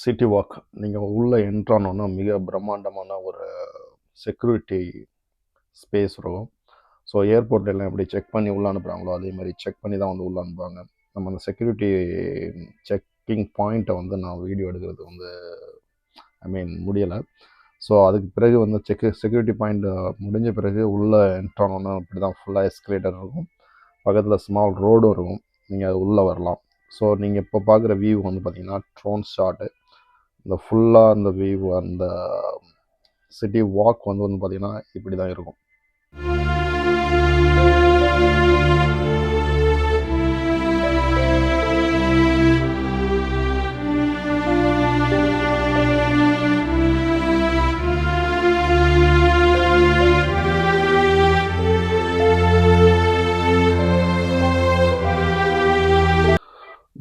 City walk நீங்கள் உள்ளே என்ட்ரானோன்னா மிக பிரம்மாண்டமான ஒரு செக்யூரிட்டி ஸ்பேஸ் இருக்கும். ஸோ ஏர்போர்ட்லாம் எப்படி செக் பண்ணி உள்ளே அனுப்புகிறாங்களோ அதே மாதிரி செக் பண்ணி தான் வந்து உள்ளே அனுப்புவாங்க. நம்ம அந்த செக்யூரிட்டி செக்கிங் பாயிண்ட்டை வந்து நான் வீடியோ எடுக்கிறது வந்து முடியலை. ஸோ அதுக்கு பிறகு வந்து செக்யூரிட்டி பாயிண்ட் முடிஞ்ச பிறகு உள்ளே என்ட்ரானோன்னா அப்படி தான் ஃபுல்லாக எஸ்கலேட்டர் இருக்கும். பக்கத்தில் ஸ்மால் ரோடும் இருக்கும். நீங்கள் அது உள்ளே வரலாம். ஸோ நீங்கள் இப்போ பார்க்குற வியூ வந்து பார்த்திங்கன்னா ட்ரோன் ஷாட்டு. இந்த ஃபுல்லாக அந்த வியூ அந்த சிட்டி வாக் வந்து பார்த்திங்கன்னா இப்படி தான் இருக்கும்.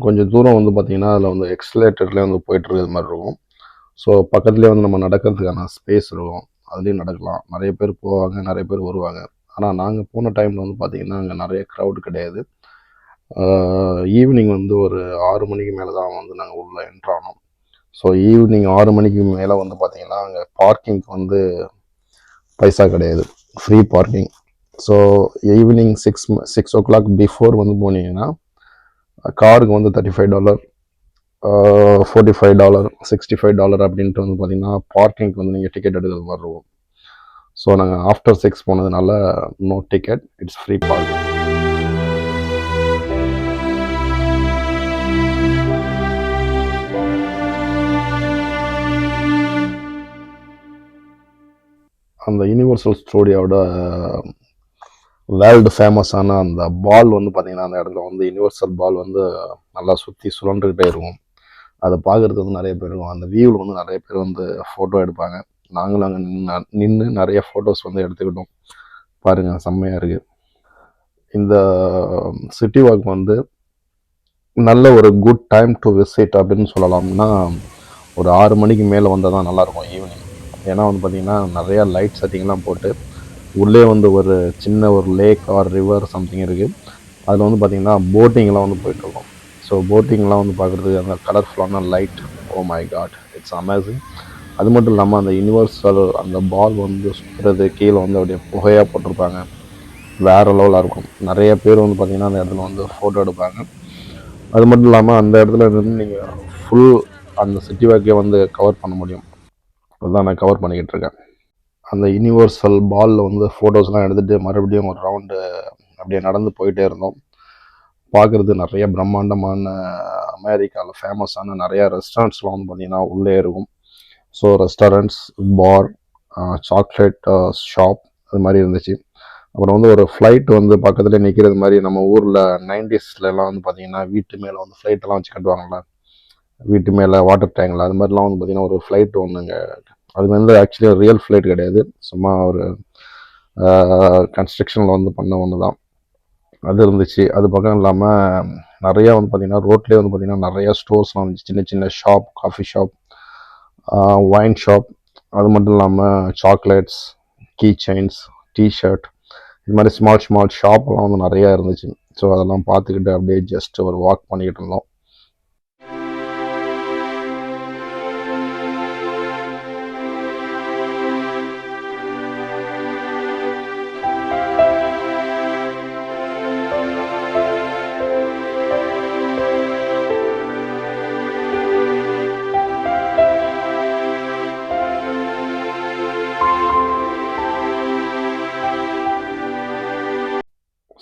கொஞ்சம் தூரம் வந்து பார்த்திங்கன்னா அதில் வந்து எக்ஸ்லேட்டர்லேயே வந்து போயிட்டுருக்கிறது மாதிரி இருக்கும். ஸோ பக்கத்துலேயே வந்து நம்ம நடக்கிறதுக்கான ஸ்பேஸ் இருக்கும். அதுலேயும் நடக்கலாம். நிறைய பேர் போவாங்க, நிறைய பேர் வருவாங்க. ஆனால் நாங்கள் போன டைமில் வந்து பார்த்திங்கன்னா அங்கே நிறைய க்ரௌடு கிடையாது. ஈவினிங் வந்து ஒரு 6 மணிக்கு மேலே தான் வந்து நாங்கள் உள்ளே என்ட்ரானோம். ஸோ ஈவினிங் 6 மணிக்கு மேலே வந்து பார்த்திங்கன்னா அங்கே பார்க்கிங்க்கு வந்து பைசா கிடையாது, free parking. So evening 6 o'clock before வந்து போனீங்கன்னா காருக்கு வந்து $35, $45, $65 அப்படின்ட்டு வந்து பார்த்தீங்கன்னா பார்க்கிங்க்கு வந்து நீங்கள் டிக்கெட் எடுக்கிறது மாதிரி இருக்கும். ஸோ நாங்கள் ஆஃப்டர் 6 போனதுனால no ticket, it's free parking. அந்த யூனிவர்சல் ஸ்டூடியோட வேர்ல்டு ஃபேமஸான அந்த பால் வந்து பார்த்திங்கன்னா அந்த இடத்துல வந்து யூனிவர்சல் பால் வந்து நல்லா சுற்றி சுழன்றுக்கிட்டே இருக்கும். அதை பார்க்குறதுக்கு வந்து நிறைய பேர் இருக்கும். அந்த வியூவில் வந்து நிறைய பேர் வந்து ஃபோட்டோ எடுப்பாங்க. நாங்களும் அங்கே நின்று நிறைய ஃபோட்டோஸ் வந்து எடுத்துக்கிட்டோம். பாருங்கள், செம்மையாக இருக்குது. இந்த சிட்டி வாக் வந்து நல்ல ஒரு குட் டைம் டு விசிட் அப்படின்னு சொல்லலாம்னா ஒரு 6 மணிக்கு மேலே வந்தால் தான் நல்லாயிருக்கும் ஈவினிங். ஏன்னா வந்து பார்த்திங்கன்னா நிறையா லைட் செட்டிங்லாம் போட்டு உள்ளே வந்து ஒரு சின்ன ஒரு லேக் ஆர் ரிவர் சம்திங் இருக்குது. அதில் வந்து பார்த்திங்கன்னா போட்டிங்லாம் வந்து போயிட்டுருக்கோம். ஸோ போட்டிங்லாம் வந்து பார்க்குறதுக்கு அந்த கலர்ஃபுல்லான light, oh my God, it's amazing. அது மட்டும் இல்லாமல் அந்த யூனிவர்சல் அந்த பால் வந்து சுற்றுறது கீழே வந்து அப்படியே புகையாக போட்டிருப்பாங்க. வேறு லெவலாக இருக்கும். நிறைய பேர் வந்து பார்த்திங்கன்னா அந்த இடத்துல வந்து ஃபோட்டோ எடுப்பாங்க. அது மட்டும் இல்லாமல் அந்த இடத்துல இருந்து நீங்கள் ஃபுல் அந்த சிட்டி வாக்கே வந்து கவர் பண்ண முடியும். அதுதான் நான் கவர் பண்ணிக்கிட்டு இருக்கேன். அந்த யூனிவர்சல் பாலில் வந்து ஃபோட்டோஸ்லாம் எடுத்துகிட்டு மறுபடியும் ஒரு ரவுண்டு அப்படியே நடந்து போயிட்டே இருந்தோம். பார்க்குறது நிறைய பிரம்மாண்டமான அமெரிக்காவில் ஃபேமஸான நிறையா ரெஸ்டாரண்ட்ஸ்லாம் வந்து பார்த்திங்கன்னா உள்ளே இருக்கும். ஸோ ரெஸ்டாரண்ட்ஸ், பார், சாக்லேட் ஷாப் அது மாதிரி இருந்துச்சு. அப்புறம் வந்து ஒரு ஃப்ளைட் வந்து பக்கத்தில் நிற்கிறது மாதிரி நம்ம ஊரில் 90sலாம் வந்து பார்த்திங்கன்னா வீட்டு மேலே வந்து ஃப்ளைட்டெல்லாம் வச்சு கட்டுவாங்கள்ல, வீட்டு மேலே வாட்டர் டேங்கில், அது மாதிரிலாம் வந்து பார்த்திங்கன்னா ஒரு ஃப்ளைட் ஒன்றுங்க. அது வந்து ஆக்சுவலி ரியல் ஃப்ளைட் கிடையாது, சும்மா ஒரு கன்ஸ்ட்ரக்ஷனில் வந்து பண்ண ஒன்று தான். அது இருந்துச்சு. அது பக்கம் இல்லாமல் நிறையா வந்து பார்த்திங்கன்னா ரோட்லேயே வந்து பார்த்திங்கன்னா நிறையா ஸ்டோர்ஸ்லாம் வந்துச்சு. சின்ன சின்ன shop, coffee shop, wine shop, அது மட்டும் இல்லாமல் சாக்லேட்ஸ், கீ செயின்ஸ், டிஷர்ட், இது மாதிரி ஸ்மால் ஷாப்லாம் வந்து நிறையா இருந்துச்சு. ஸோ அதெல்லாம் பார்த்துக்கிட்டு அப்படியே ஜஸ்ட் ஒரு வாக் பண்ணிக்கிட்டு இருந்தோம்.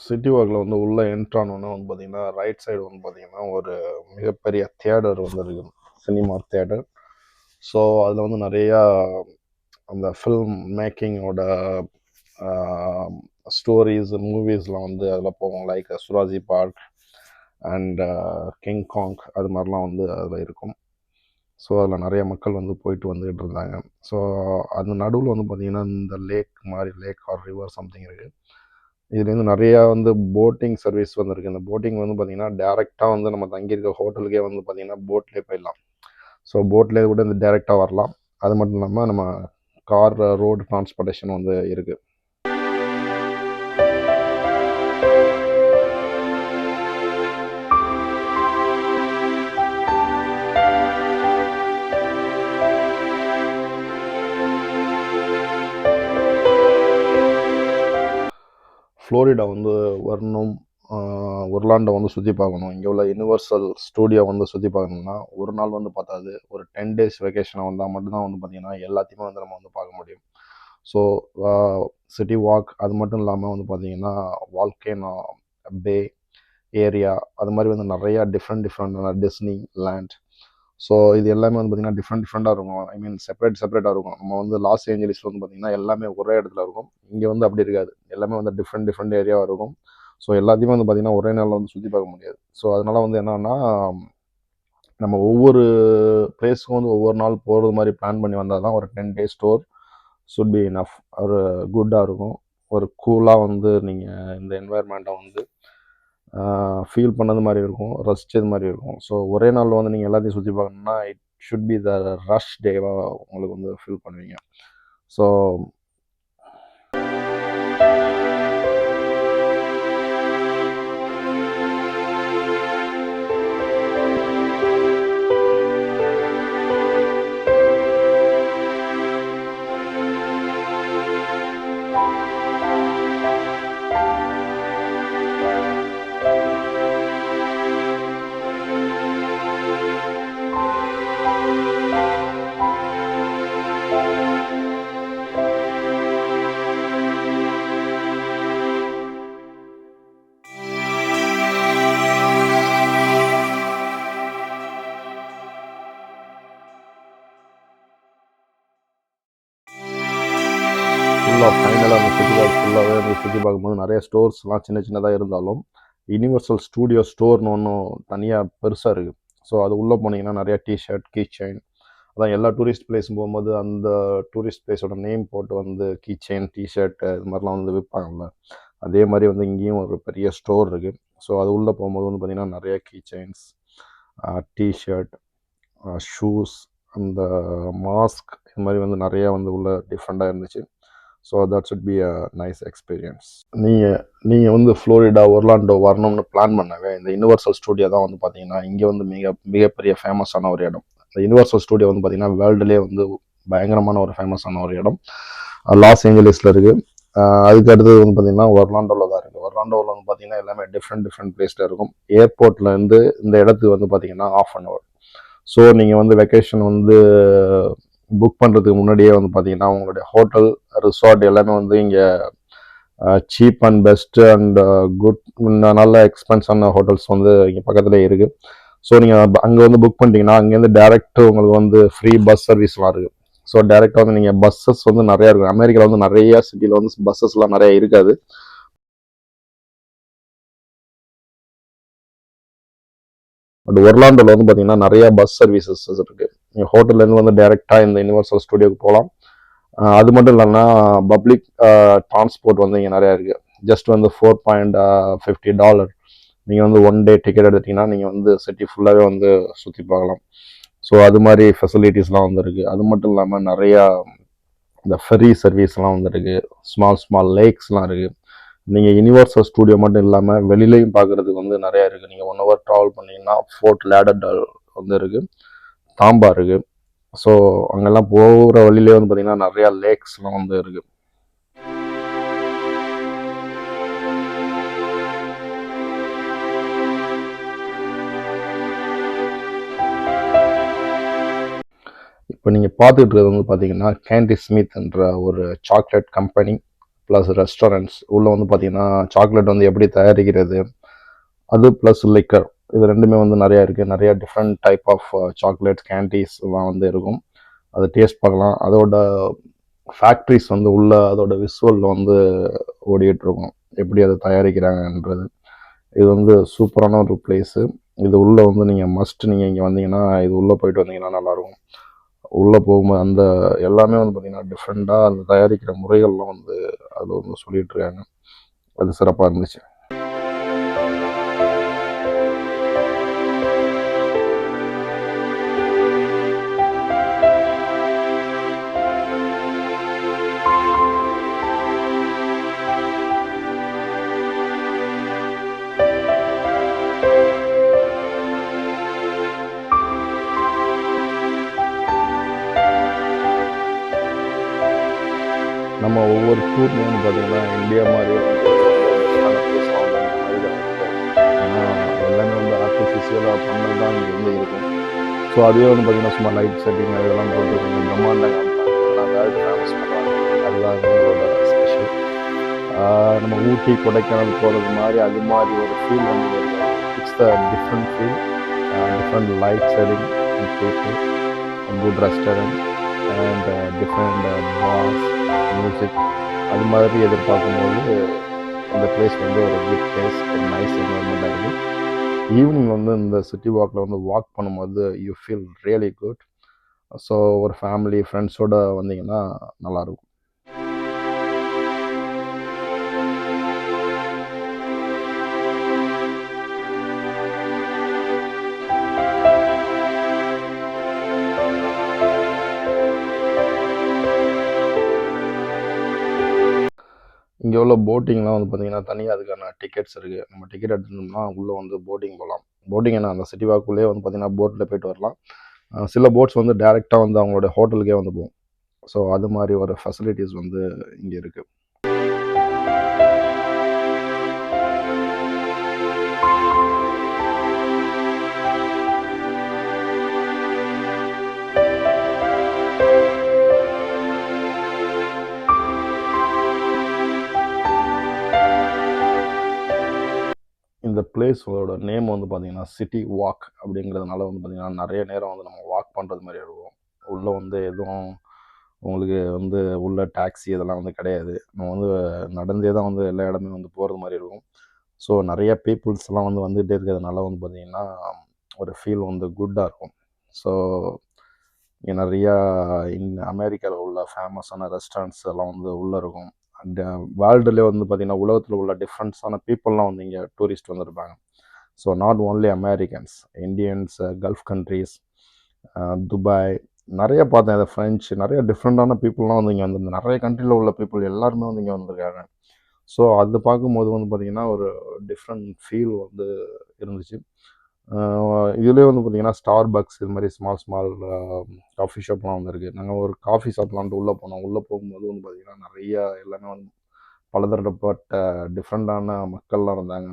சிட்டி வாக்கில் வந்து உள்ளே என்ட்ரானோன்னா வந்து பார்த்திங்கன்னா ரைட் சைடு வந்து பார்த்திங்கன்னா ஒரு மிகப்பெரிய தியேட்டர் வந்து இருக்குது, சினிமா தியேட்டர். ஸோ அதில் வந்து நிறையா அந்த ஃபில்ம் மேக்கிங்கோட ஸ்டோரிஸ், மூவிஸ்லாம் வந்து அதில் போவோம். Like Jurassic park and King Kong, அது மாதிரிலாம் வந்து அதில் இருக்கும். ஸோ அதில் நிறைய மக்கள் வந்து போயிட்டு வந்துக்கிட்டு இருந்தாங்க. ஸோ அந்த நடுவில் வந்து பார்த்திங்கன்னா இந்த லேக் ஆர் ரிவர் சம்திங் இருக்குது. இதுலேருந்து நிறையா வந்து போட்டிங் சர்வீஸ் வந்துருக்கு. இந்த போட்டிங் வந்து பார்த்திங்கன்னா டேரெக்டாக வந்து நம்ம தங்கியிருக்க ஹோட்டலுக்கே வந்து பார்த்திங்கன்னா போட்லேயே போயிடலாம். ஸோ போட்லேயே கூட இந்த டேரெக்டாக வரலாம். அது மட்டும் இல்லாமல் நம்ம கார், ரோடு டிரான்ஸ்போர்ட்டேஷன் வந்து இருக்குது. ஃப்ளோரிடா வந்து வரணும், ஒர்லாண்டோ வந்து சுற்றி பார்க்கணும், இங்கே உள்ள யுனிவர்சல் ஸ்டூடியோ வந்து சுற்றி பார்க்கணுன்னா ஒரு நாள் வந்து பார்த்தாது. ஒரு 10 டேஸ் வெக்கேஷனை வந்தால் மட்டும்தான் வந்து பார்த்திங்கன்னா எல்லாத்தையுமே வந்து நம்ம வந்து பார்க்க முடியும். ஸோ சிட்டி வாக், அது மட்டும் இல்லாமல் வந்து பார்த்திங்கன்னா வால்கேனோ பே ஏரியா, அது மாதிரி வந்து நிறையா டிஃப்ரெண்ட்டான டிஸ்னி லேண்ட். ஸோ இது எல்லாமே வந்து பார்த்திங்கன்னா டிஃப்ரெண்ட்டாக இருக்கும். ஐ மீன் செப்பரேட்டாக இருக்கும். நம்ம வந்து லாஸ் ஏஞ்சலிஸில் வந்து பார்த்திங்கன்னா எல்லாமே ஒரே இடத்துல இருக்கும். இங்கே வந்து அப்படி இருக்காது. எல்லாமே வந்து டிஃப்ரெண்ட் ஏரியாவாக இருக்கும். ஸோ எல்லாத்தையுமே வந்து பார்த்திங்கன்னா ஒரே நாளில் வந்து சுற்றி பார்க்க முடியாது. ஸோ அதனால் வந்து என்னென்னா, நம்ம ஒவ்வொரு பிளேஸுக்கும் வந்து ஒவ்வொரு நாள் போகிறது மாதிரி பிளான் பண்ணி வந்தால் தான் ஒரு 10 days tour should be enough. ஒரு குட்டாக இருக்கும். ஒரு கூலாக வந்து நீங்கள் இந்த என்வாயர்மெண்ட்டை வந்து ஃபீல் பண்ணது மாதிரி இருக்கும், ரசித்தது மாதிரி இருக்கும். ஸோ ஒரே நாளில் வந்து நீங்கள் எல்லாத்தையும் சுற்றி பார்க்கணுன்னா it should be the rush டேவாக உங்களுக்கு வந்து ஃபீல் பண்ணுவீங்க. ஸோ ஃபைனலாக அந்த ஃபுல்லாகவே வந்து சுற்றி பார்க்கும்போது நிறைய ஸ்டோர்ஸ்லாம் சின்னதாக இருந்தாலும் யூனிவர்சல் ஸ்டூடியோ ஸ்டோர்னு ஒன்றும் தனியாக பெருசாக இருக்குது. ஸோ அது உள்ளே போனீங்கன்னா நிறையா டிஷர்ட், கீ செயின், அதான் எல்லா டூரிஸ்ட் பிளேஸும் போகும்போது அந்த டூரிஸ்ட் பிளேஸோட நேம் போட்டு வந்து கீ செயின், டிஷர்ட் இது மாதிரிலாம் வந்து விற்பாங்கள்ல, அதே மாதிரி வந்து இங்கேயும் ஒரு பெரிய ஸ்டோர் இருக்குது. ஸோ அது உள்ளே போகும்போது வந்து பார்த்திங்கன்னா நிறைய கீ செயின்ஸ், டிஷர்ட், ஷூஸ், அந்த மாஸ்க், இது மாதிரி வந்து நிறையா வந்து உள்ள டிஃப்ரெண்ட்டாக இருந்துச்சு. So that should be a nice experience. நீங்கள் வந்து ஃப்ளோரிடா, ஒர்லாண்டோ வரணும்னு பிளான் பண்ணவே இந்த யுனிவர்சல் ஸ்டூடியோ தான் வந்து பார்த்தீங்கன்னா இங்கே வந்து மிகப்பெரிய ஃபேமஸான ஒரு இடம். இந்த யுனிவர்சல் ஸ்டூடியோ வந்து பார்த்தீங்கன்னா வேர்ல்டுலேயே வந்து பயங்கரமான ஒரு ஃபேமஸான ஒரு இடம். லாஸ் ஏஞ்சலிஸில் இருக்குது. அதுக்கு அடுத்தது வந்து பார்த்திங்கன்னா ஒர்லாண்டோவில் தான் இருக்குது. ஒர்லாண்டோவில் வந்து பார்த்திங்கன்னா எல்லாமே டிஃப்ரெண்ட் பிளேஸில் இருக்கும். ஏர்போர்ட்லேருந்து இந்த இடத்துக்கு வந்து பார்த்திங்கன்னா 1/2 hour. ஸோ நீங்கள் வந்து வெக்கேஷன் வந்து புக் பண்ணுறதுக்கு முன்னாடியே வந்து பார்த்தீங்கன்னா உங்களுடைய ஹோட்டல், ரிசார்ட் எல்லாமே வந்து இங்கே cheap and best and good, நல்ல எக்ஸ்பென்ஸான ஹோட்டல்ஸ் வந்து இங்கே பக்கத்துலேயே இருக்குது. ஸோ நீங்கள் அங்கே வந்து புக் பண்ணிட்டீங்கன்னா அங்கேருந்து டேரெக்ட் உங்களுக்கு வந்து ஃப்ரீ பஸ் சர்வீஸ்லாம் இருக்குது. ஸோ டேரெக்டாக வந்து நீங்கள் பஸ்ஸஸ் வந்து நிறையா இருக்குது. அமெரிக்காவில் வந்து நிறையா சிட்டியில் வந்து பஸ்ஸஸ்லாம் நிறையா இருக்காது. பட் ஒர்லாண்டோவில் வந்து பார்த்தீங்கன்னா நிறையா பஸ் சர்வீசஸ் இருக்குது. நீங்கள் ஹோட்டல்லேருந்து வந்து டேரெக்டாக இந்த யுனிவர்சல் ஸ்டூடியோக்கு போகலாம். அது மட்டும் இல்லைன்னா பப்ளிக் டிரான்ஸ்போர்ட் வந்து இங்கே நிறையா இருக்குது. ஜஸ்ட் வந்து $4.50 நீங்கள் வந்து 1 day டிக்கெட் எடுத்திங்கன்னா நீங்கள் வந்து சிட்டி ஃபுல்லாகவே வந்து சுற்றி பார்க்கலாம். ஸோ அது மாதிரி ஃபெசிலிட்டிஸ்லாம் வந்து இருக்குது. அது மட்டும் இல்லாமல் நிறையா இந்த ஃபெரி சர்வீஸ்லாம் வந்து இருக்குது. ஸ்மால் லேக்ஸ்லாம் இருக்குது. நீங்கள் யுனிவர்சல் ஸ்டூடியோ மட்டும் இல்லாமல் வெளியிலையும் பார்க்குறதுக்கு வந்து நிறையா இருக்குது. நீங்கள் 1 hour ட்ராவல் பண்ணிங்கன்னா ஃபோர்ட் லேடர்டால் வந்து இருக்குது, தாம்பா இருக்குது. ஸோ அங்கெல்லாம் போகிற வழியிலே வந்து பார்த்திங்கன்னா நிறையா லேக்ஸ்லாம் வந்து இருக்குது. இப்போ நீங்கள் பார்த்துட்டு இருக்கிறது வந்து பார்த்தீங்கன்னா கேண்டி ஸ்மித் என்ற ஒரு சாக்லேட் கம்பெனி ப்ளஸ் ரெஸ்டாரண்ட்ஸ். உள்ளே வந்து பார்த்தீங்கன்னா சாக்லேட் வந்து எப்படி தயாரிக்கிறது, அது ப்ளஸ் லிக்கர், இது ரெண்டுமே வந்து நிறையா இருக்குது. நிறையா டிஃப்ரெண்ட் டைப் ஆஃப் சாக்லேட்ஸ், கேண்டீஸ்லாம் வந்து இருக்கும். அதை டேஸ்ட் பார்க்கலாம். அதோட ஃபேக்ட்ரிஸ் வந்து உள்ள அதோட விசுவலில் வந்து ஓடிட்டுருக்கும், எப்படி அதை தயாரிக்கிறாங்கன்றது. இது வந்து சூப்பரான ஒரு பிளேஸு. இது உள்ளே வந்து நீங்கள் நீங்கள் இங்கே வந்தீங்கன்னா இது உள்ளே போயிட்டு வந்தீங்கன்னா நல்லாயிருக்கும். உள்ளே போகும்போது அந்த எல்லாமே வந்து பார்த்திங்கன்னா டிஃப்ரெண்ட்டாக அந்த தயாரிக்கிற முறைகள்லாம் வந்து அதில் வந்து சொல்லிகிட்ருக்காங்க. அது சிறப்பாக இருந்துச்சு. நம்ம ஒவ்வொரு டூர்லையும் வந்து பார்த்திங்கன்னா இந்தியா மாதிரி வந்து ஆர்டிஃபிஷியலாக பண்ணது தான் இங்கே வந்து இருக்கும். ஸோ அதுவே வந்து பார்த்திங்கன்னா சும்மா லைட் செட்டிங் இதெல்லாம் போட்டு கொஞ்சம் பிரம்மாண்டம் காமிப்பாங்க. வேர்ல்டு ஃபேமஸ் பண்ணுவாங்க. அதுதான் இவங்களோட ஸ்பெஷல். நம்ம ஊட்டி கொடைக்கானல் போகிறது மாதிரி அது மாதிரி ஒரு ஃபீல் வந்து வருது. It's the different feel, different light setting and people, good restaurant and different bars, music அது மாதிரி எதிர்பார்க்கும்போது இந்த பிளேஸ் வந்து ஒரு குட் பிளேஸ், ஒரு நைஸ் என்வரன்மெண்ட்டாக இருக்குது. ஈவினிங் வந்து இந்த சிட்டி வாக்கில் வந்து வாக் பண்ணும்போது you feel really good. So ஒரு ஃபேமிலி ஃப்ரெண்ட்ஸோடு வந்தீங்கன்னா நல்லாயிருக்கும். இங்கே உள்ள போட்டிங்லாம் வந்து பார்த்திங்கன்னா தனியாக அதுக்கான டிக்கெட்ஸ் இருக்குது. நம்ம டிக்கெட் எடுத்துட்டோம்னா உள்ளே வந்து போட்டிங் போகலாம். போட்டிங் என்ன, அந்த சிட்டி வாக்குள்ளேயே வந்து பார்த்திங்கன்னா போட்டில் போய்ட்டு வரலாம். சில போட்ஸ் வந்து டேரெக்டாக வந்து அவங்களோட ஹோட்டலுக்கே வந்து போகும். ஸோ அது மாதிரி ஒரு ஃபெசிலிட்டிஸ் வந்து இங்கே இருக்குது. இந்த பிளேஸோட நேம் வந்து பார்த்திங்கன்னா சிட்டி வாக் அப்படிங்கிறதுனால வந்து பார்த்திங்கன்னா நிறைய நேரம் வந்து நம்ம வாக் பண்ணுறது மாதிரி இருக்கும். உள்ளே வந்து எதுவும் உங்களுக்கு வந்து உள்ள டாக்ஸி இதெல்லாம் வந்து கிடையாது. நம்ம வந்து நடந்தே தான் வந்து எல்லா இடமே வந்து போகிறது மாதிரி இருக்கும். ஸோ நிறைய பீப்புள்ஸ்லாம் வந்து வந்துகிட்டே இருக்கிறதுனால வந்து பார்த்திங்கன்னா ஒரு ஃபீல் வந்து குட்டாக இருக்கும். ஸோ இங்கே நிறையா அமெரிக்காவில் உள்ள ஃபேமஸான ரெஸ்டாரண்ட்ஸ் எல்லாம் வந்து உள்ளே இருக்கும். அண்ட் வேர்ல்டுலேயே வந்து பார்த்திங்கன்னா உலகத்தில் உள்ள டிஃப்ரெண்ட்ஸான பீப்புளெலாம் வந்து இங்கே டூரிஸ்ட் வந்திருப்பாங்க. So not only Americans, Indians, gulf countries, Dubai நிறைய பார்த்தேன். இதை ஃப்ரெஞ்சு நிறைய டிஃப்ரெண்ட்டான பீப்புளெலாம் வந்து இங்கே வந்து நிறைய கண்ட்ரியில் உள்ள பீப்புள் எல்லாருமே வந்து இங்கே வந்திருக்காங்க. ஸோ அது பார்க்கும்போது வந்து பார்த்திங்கன்னா ஒரு டிஃப்ரெண்ட் ஃபீல் வந்து இருந்துச்சு. இதுலேயே வந்து பார்த்திங்கன்னா ஸ்டார் பக்ஸ் இது மாதிரி ஸ்மால் ஸ்மால் காஃபி ஷாப்லாம் வந்து இருக்குது. நாங்கள் ஒரு காஃபி ஷாப்லான்ட்டு உள்ளே போனோம். உள்ளே போகும்போது வந்து பார்த்திங்கன்னா நிறையா எல்லாமே வந்து பலதரப்பட்ட டிஃப்ரெண்ட்டான மக்கள்லாம் இருந்தாங்க.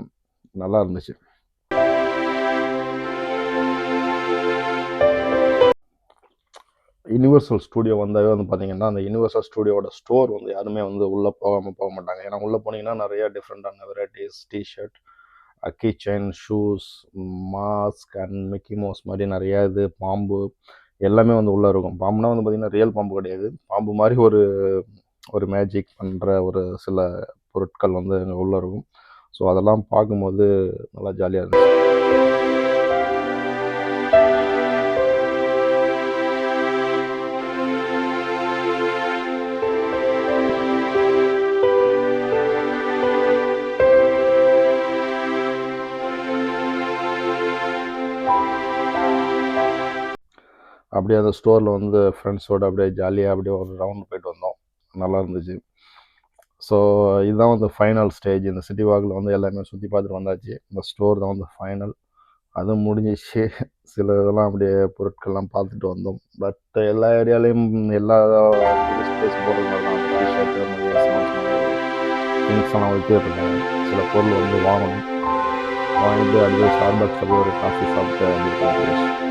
நல்லா இருந்துச்சு. யூனிவர்சல் ஸ்டூடியோ வந்தாவே வந்து பார்த்திங்கன்னா அந்த யூனிவர்சல் ஸ்டூடியோட ஸ்டோர் வந்து யாருமே வந்து உள்ளே போக மாட்டாங்க. ஏன்னா உள்ளே போனீங்கன்னா நிறைய டிஃப்ரெண்ட்டான varieties, tshirt, key chain, shoes, mask and Mickey Mouse மாதிரி நிறையா இது பாம்பு எல்லாமே வந்து உள்ளே இருக்கும். பாம்புனா வந்து பார்த்திங்கன்னா ரியல் பாம்பு கிடையாது. பாம்பு மாதிரி ஒரு மேஜிக் பண்ணுற ஒரு சில பொருட்கள் வந்து அங்கே உள்ளே இருக்கும். ஸோ அதெல்லாம் பார்க்கும்போது நல்லா ஜாலியாக இருந்துச்சு. அப்படியே அந்த ஸ்டோரில் வந்து ஃப்ரெண்ட்ஸோடு அப்படியே ஜாலியாக அப்படியே ஒரு ரவுண்டு போயிட்டு வந்தோம். நல்லா இருந்துச்சு. ஸோ இதுதான் வந்து ஃபைனல் ஸ்டேஜ். இந்த சிட்டி வாக்கில் வந்து எல்லாமே சுற்றி பார்த்துட்டு வந்தாச்சு. இந்த ஸ்டோர் தான் வந்து ஃபைனல். அதுவும் முடிஞ்சிச்சு. சில இதெல்லாம் அப்படியே பொருட்கள்லாம் பார்த்துட்டு வந்தோம். பட் எல்லா ஏரியாலையும் எல்லா டூரிஸ்ட் பிளேஸ் போகிறது மாதிரி தான் டிஷர்ட்டு திங்ஸ் எல்லாம் விற்றுட்ருக்காங்க. சில பொருள் வந்து வாங்கிட்டு அடுத்து ஸ்டார் பாக்ஸில் போய் ஒரு காஃபி சாப்பிட்டு அப்படி